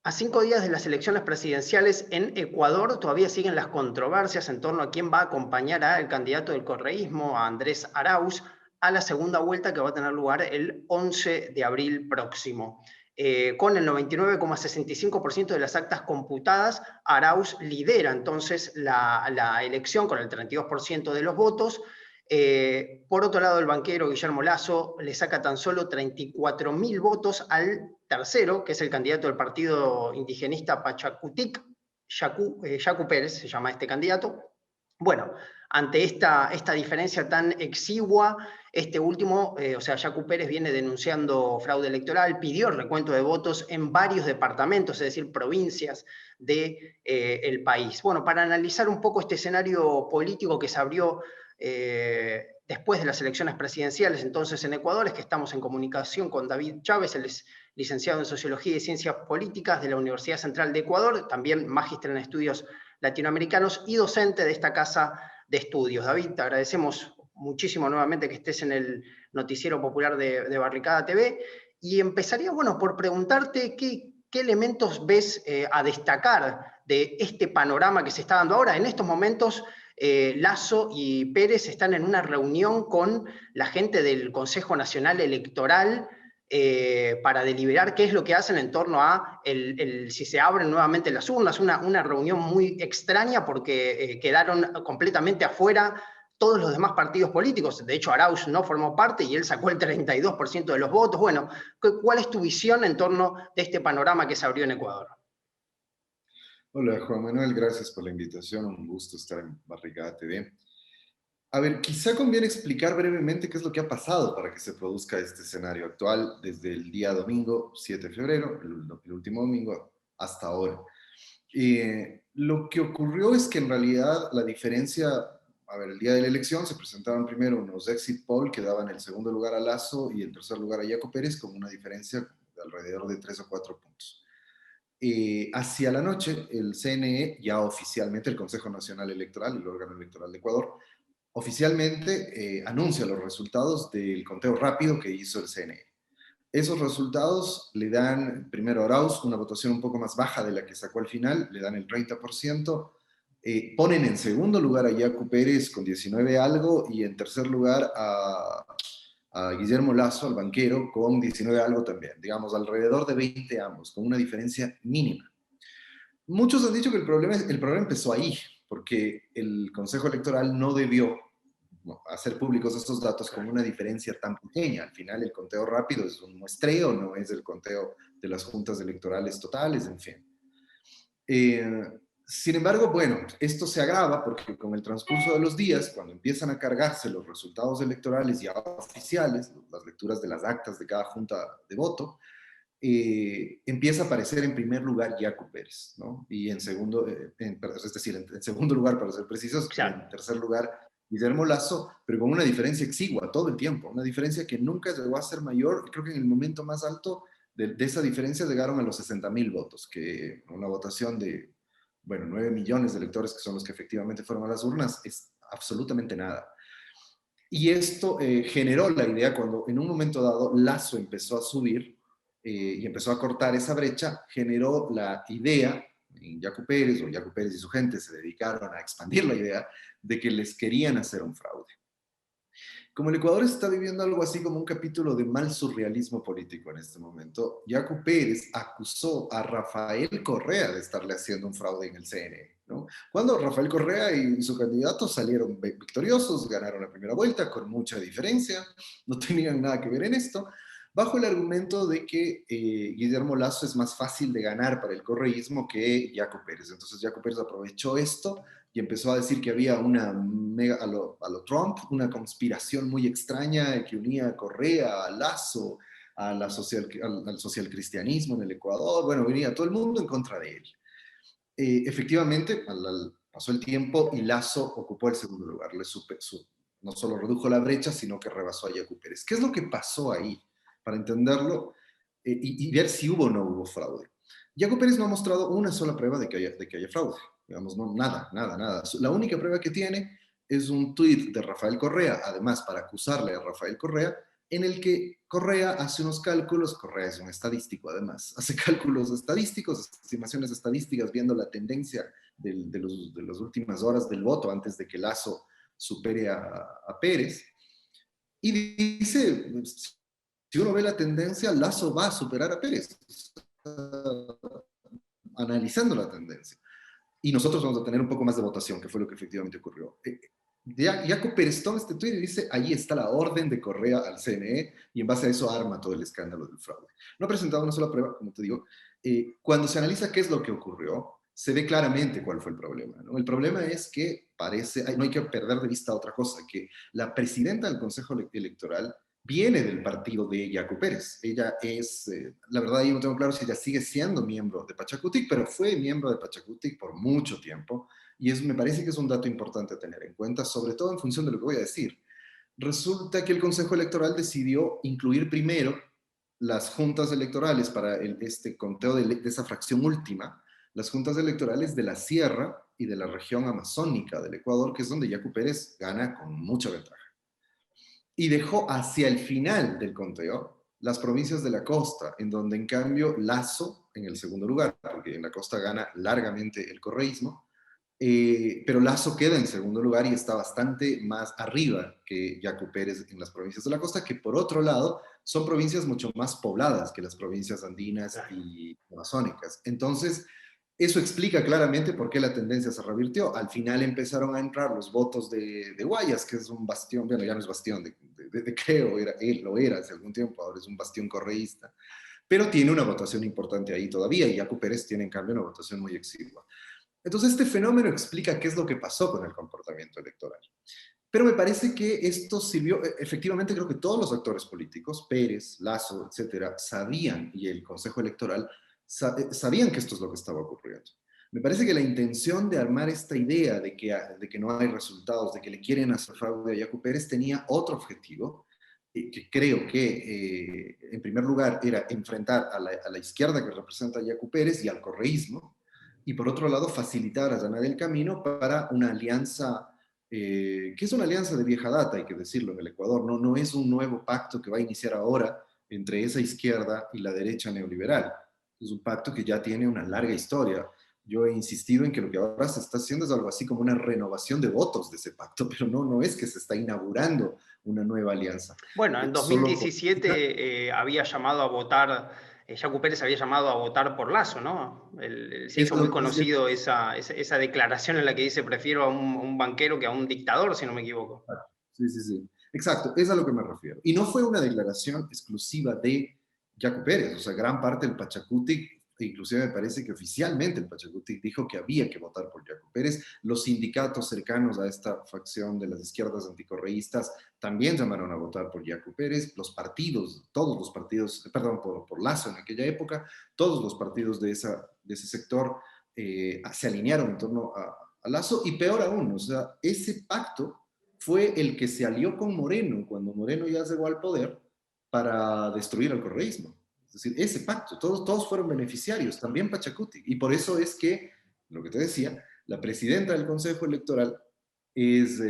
A 5 días de las elecciones presidenciales en Ecuador, todavía siguen las controversias en torno a quién va a acompañar al candidato del correísmo, a Andrés Arauz, a la segunda vuelta que va a tener lugar el 11 de abril próximo. Con el 99,65% de las actas computadas, Arauz lidera entonces la elección con el 32% de los votos. Por otro lado, el banquero Guillermo Lasso le saca tan solo 34.000 votos al tercero, que es el candidato del partido indigenista Pachacutic, Yacu Pérez, se llama este candidato. Bueno, ante esta diferencia tan exigua, este último, o sea, Yacu Pérez viene denunciando fraude electoral, pidió el recuento de votos en varios departamentos, es decir, provincias del país. Bueno, para analizar un poco este escenario político que se abrió después de las elecciones presidenciales, entonces en Ecuador, es que estamos en comunicación con David Chávez, él es licenciado en Sociología y Ciencias Políticas de la Universidad Central de Ecuador, también magíster en estudios latinoamericanos y docente de esta casa de estudios. David, te agradecemos muchísimo nuevamente que estés en el Noticiero Popular de Barricada TV, y empezaría, bueno, por preguntarte qué elementos ves a destacar de este panorama que se está dando ahora. En estos momentos, Lasso y Pérez están en una reunión con la gente del Consejo Nacional Electoral para deliberar qué es lo que hacen en torno a si se abren nuevamente las urnas. Una reunión muy extraña porque quedaron completamente afuera todos los demás partidos políticos. De hecho, Arauz no formó parte y él sacó el 32% de los votos. Bueno, ¿cuál es tu visión en torno de este panorama que se abrió en Ecuador? Hola Juan Manuel, gracias por la invitación, un gusto estar en Barricada TV. A ver, quizá conviene explicar brevemente qué es lo que ha pasado para que se produzca este escenario actual desde el día domingo 7 de febrero, el último domingo, hasta ahora. Lo que ocurrió es que en realidad la diferencia, a ver, el día de la elección se presentaron primero unos exit poll que daban el segundo lugar a Lasso y el tercer lugar a Yaco Pérez con una diferencia de alrededor de 3 o 4 puntos. Hacia la noche, el CNE, ya oficialmente el Consejo Nacional Electoral, el órgano electoral de Ecuador, oficialmente anuncia los resultados del conteo rápido que hizo el CNE. Esos resultados le dan primero a Arauz una votación un poco más baja de la que sacó al final, le dan el 30%, ponen en segundo lugar a Yacu Pérez con 19 algo y en tercer lugar a Guillermo Lasso, al banquero, con 19 algo también, digamos alrededor de 20 ambos, con una diferencia mínima. Muchos han dicho que el problema empezó ahí, porque el Consejo Electoral no debió hacer públicos estos datos con una diferencia tan pequeña. Al final el conteo rápido es un muestreo, no es el conteo de las juntas electorales totales, en fin. Eh, Sin embargo, bueno, esto se agrava porque con el transcurso de los días, cuando empiezan a cargarse los resultados electorales ya oficiales, las lecturas de las actas de cada junta de voto, empieza a aparecer en primer lugar Yacu Pérez, ¿no? Y en segundo, es decir, en segundo lugar, para ser precisos, y Claro. en tercer lugar Guillermo Lasso, pero con una diferencia exigua todo el tiempo, una diferencia que nunca llegó a ser mayor. Creo que en el momento más alto de esa diferencia llegaron a los 60.000 votos, que una votación de, bueno, 9 millones de electores, que son los que efectivamente fueron a las urnas, es absolutamente nada. Y esto generó la idea cuando en un momento dado Lasso empezó a subir y empezó a cortar esa brecha, generó la idea, en Yacu Pérez, o Yacu Pérez y su gente se dedicaron a expandir la idea de que les querían hacer un fraude. Como el Ecuador está viviendo algo así como un capítulo de mal surrealismo político en este momento, Yacu Pérez acusó a Rafael Correa de estarle haciendo un fraude en el CNE, ¿no? Cuando Rafael Correa y su candidato salieron victoriosos, ganaron la primera vuelta con mucha diferencia, no tenían nada que ver en esto, bajo el argumento de que Guillermo Lasso es más fácil de ganar para el correísmo que Yacu Pérez. Entonces Yacu Pérez aprovechó esto y empezó a decir que había una mega, a lo Trump, una conspiración muy extraña que unía a Correa, a Lasso, al socialcristianismo en el Ecuador. Bueno, venía todo el mundo en contra de él. Efectivamente, pasó el tiempo y Lasso ocupó el segundo lugar. No solo redujo la brecha, sino que rebasó a Yacu Pérez. ¿Qué es lo que pasó ahí? Para entenderlo y ver si hubo o no hubo fraude. Yacu Pérez no ha mostrado una sola prueba de que haya fraude. Digamos, no, nada, nada, nada. La única prueba que tiene es un tuit de Rafael Correa, además para acusarle a Rafael Correa en el que Correa hace unos cálculos. Correa es un estadístico además, hace cálculos estadísticos, estimaciones estadísticas, viendo la tendencia de las últimas horas del voto antes de que Lasso supere a Pérez, y dice, si uno ve la tendencia, Lasso va a superar a Pérez, analizando la tendencia. Y nosotros vamos a tener un poco más de votación, que fue lo que efectivamente ocurrió. Jaco Pérez toma este tuit y dice, ahí está la orden de Correa al CNE, y en base a eso arma todo el escándalo del fraude. No ha presentado una sola prueba, como te digo. Cuando se analiza qué es lo que ocurrió, se ve claramente cuál fue el problema, ¿no? El problema es que parece, no hay que perder de vista otra cosa, que la presidenta del Consejo Electoral viene del partido de Jaco Pérez. Ella es, la verdad yo no tengo claro si ella sigue siendo miembro de Pachacutic, pero fue miembro de Pachacutic por mucho tiempo, y me parece que es un dato importante a tener en cuenta, sobre todo en función de lo que voy a decir. Resulta que el Consejo Electoral decidió incluir primero las juntas electorales para este conteo de esa fracción última, las juntas electorales de la Sierra y de la región amazónica del Ecuador, que es donde Jaco Pérez gana con mucha ventaja. Y dejó hacia el final del conteo las provincias de la costa, en donde en cambio Lasso en el segundo lugar, porque en la costa gana largamente el correísmo, pero Lasso queda en segundo lugar y está bastante más arriba que Jaco Pérez en las provincias de la costa, que por otro lado son provincias mucho más pobladas que las provincias andinas y amazónicas. Entonces, eso explica claramente por qué la tendencia se revirtió. Al final empezaron a entrar los votos de Guayas, que es un bastión, bueno, ya no es bastión, creo, él lo era hace algún tiempo, ahora es un bastión correísta, pero tiene una votación importante ahí todavía, y Jaco Pérez tiene en cambio una votación muy exigua. Entonces, este fenómeno explica qué es lo que pasó con el comportamiento electoral. Pero me parece que esto sirvió, efectivamente creo que todos los actores políticos, Pérez, Lasso, etcétera, sabían, y el Consejo Electoral, sabían que esto es lo que estaba ocurriendo. Me parece que la intención de armar esta idea de que no hay resultados, de que le quieren hacer fraude a Jaco Pérez, tenía otro objetivo, que creo que, en primer lugar, era enfrentar a la izquierda que representa a Jaco Pérez y al correísmo, y por otro lado, facilitar, allanar el camino para una alianza, que es una alianza de vieja data, hay que decirlo, en el Ecuador. No es un nuevo pacto que va a iniciar ahora entre esa izquierda y la derecha neoliberal. Es un pacto que ya tiene una larga historia. Yo he insistido en que lo que ahora se está haciendo es algo así como una renovación de votos de ese pacto, pero no es que se está inaugurando una nueva alianza. Bueno, en Solo por... 2017 había llamado a votar, Jaco Pérez había llamado a votar por Lasso, ¿no? Se Eso hizo es muy lo que decía. conocido esa declaración en la que dice prefiero a un banquero que a un dictador, si no me equivoco. Sí, sí, sí. Exacto, es a lo que me refiero. Y no fue una declaración exclusiva de Jaco Pérez, o sea, gran parte del Pachacutic, inclusive me parece que oficialmente el Pachacutic dijo que había que votar por Jaco Pérez. Los sindicatos cercanos a esta facción de las izquierdas anticorreístas también llamaron a votar por Jaco Pérez. Los partidos, todos los partidos, perdón, por Lasso en aquella época, todos los partidos de ese sector se alinearon en torno a Lasso, y peor aún, o sea, ese pacto fue el que se alió con Moreno cuando Moreno ya llegó al poder para destruir el correísmo. Es decir, ese pacto, todos fueron beneficiarios, también Pachacuti. Y por eso es que, lo que te decía, la presidenta del Consejo Electoral es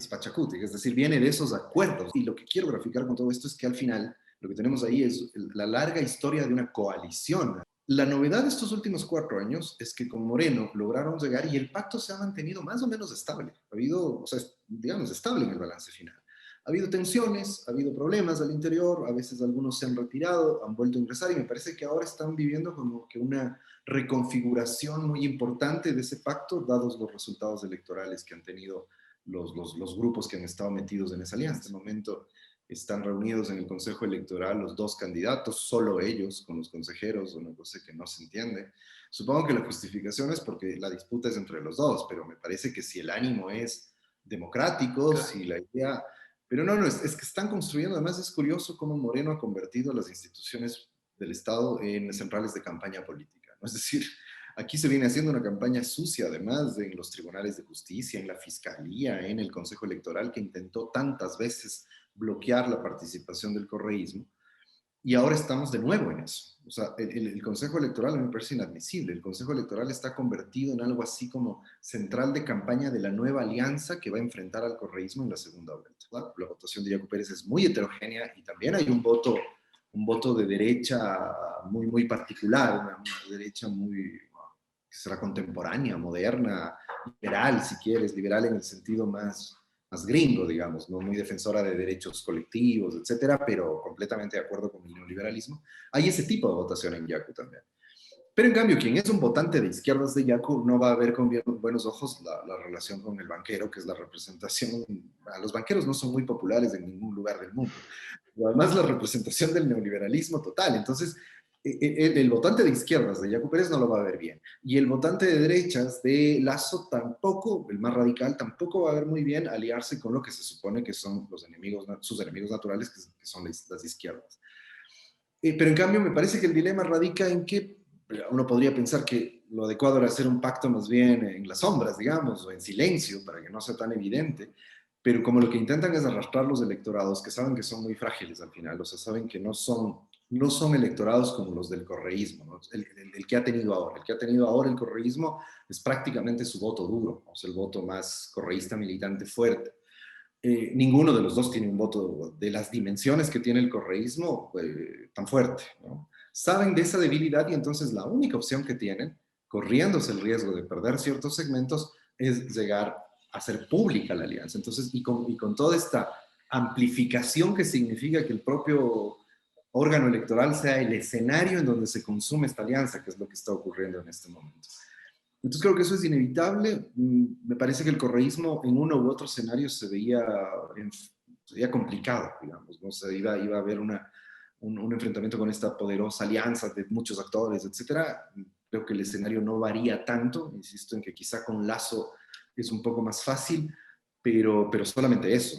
Pachacuti, es decir, viene de esos acuerdos. Y lo que quiero graficar con todo esto es que al final lo que tenemos ahí es la larga historia de una coalición. La novedad de estos últimos 4 años es que con Moreno lograron llegar y el pacto se ha mantenido más o menos estable. Ha habido, o sea, digamos, estable en el balance final. Ha habido tensiones, ha habido problemas al interior, a veces algunos se han retirado, han vuelto a ingresar, y me parece que ahora están viviendo como que una reconfiguración muy importante de ese pacto, dados los resultados electorales que han tenido los grupos que han estado metidos en esa alianza. En este momento están reunidos en el Consejo Electoral los dos candidatos, solo ellos, con los consejeros, una cosa que no se entiende. Supongo que la justificación es porque la disputa es entre los dos, pero me parece que si el ánimo es democrático, Claro. si la idea... Pero no, es que están construyendo, además es curioso cómo Moreno ha convertido las instituciones del Estado en centrales de campaña política, ¿no? Es decir, aquí se viene haciendo una campaña sucia, además, en los tribunales de justicia, en la fiscalía, en el Consejo Electoral, que intentó tantas veces bloquear la participación del correísmo. Y ahora estamos de nuevo en eso. O sea, el Consejo Electoral a mí me parece inadmisible. El Consejo Electoral está convertido en algo así como central de campaña de la nueva alianza que va a enfrentar al correísmo en la segunda vuelta. La votación de Yacu Pérez es muy heterogénea y también hay un voto de derecha muy, muy particular, una derecha muy, que será contemporánea, moderna, liberal, si quieres, liberal en el sentido más gringo, digamos, ¿no? Muy defensora de derechos colectivos, etcétera, pero completamente de acuerdo con el neoliberalismo. Hay ese tipo de votación en Yacu también. Pero en cambio, quien es un votante de izquierdas de Yacu no va a ver con buenos ojos la relación con el banquero, que es la representación. Los banqueros no son muy populares en ningún lugar del mundo. Y además, la representación del neoliberalismo total. Entonces, el votante de izquierdas de Yacu Pérez no lo va a ver bien. Y el votante de derechas de Lasso tampoco, el más radical, tampoco va a ver muy bien aliarse con lo que se supone que son los enemigos, sus enemigos naturales, que son las izquierdas. Pero en cambio me parece que el dilema radica en que uno podría pensar que lo adecuado era hacer un pacto más bien en las sombras, digamos, o en silencio, para que no sea tan evidente, pero como lo que intentan es arrastrar los electorados, que saben que son muy frágiles al final, o sea, saben que no son electorados como los del correísmo, ¿no? El que ha tenido ahora. El que ha tenido ahora el correísmo es prácticamente su voto duro, o sea, el voto más correísta militante fuerte. Ninguno de los dos tiene un voto de las dimensiones que tiene el correísmo tan fuerte, ¿no? Saben de esa debilidad y entonces la única opción que tienen, corriéndose el riesgo de perder ciertos segmentos, es llegar a hacer pública la alianza. Entonces, y con toda esta amplificación que significa que el propio órgano electoral sea el escenario en donde se consume esta alianza, que es lo que está ocurriendo en este momento. Entonces creo que eso es inevitable. Me parece que el correísmo en uno u otro escenario se veía complicado, digamos, ¿no? O sea, iba a haber un enfrentamiento con esta poderosa alianza de muchos actores, etcétera. Creo que el escenario no varía tanto, insisto en que quizá con Lazo es un poco más fácil, pero solamente eso.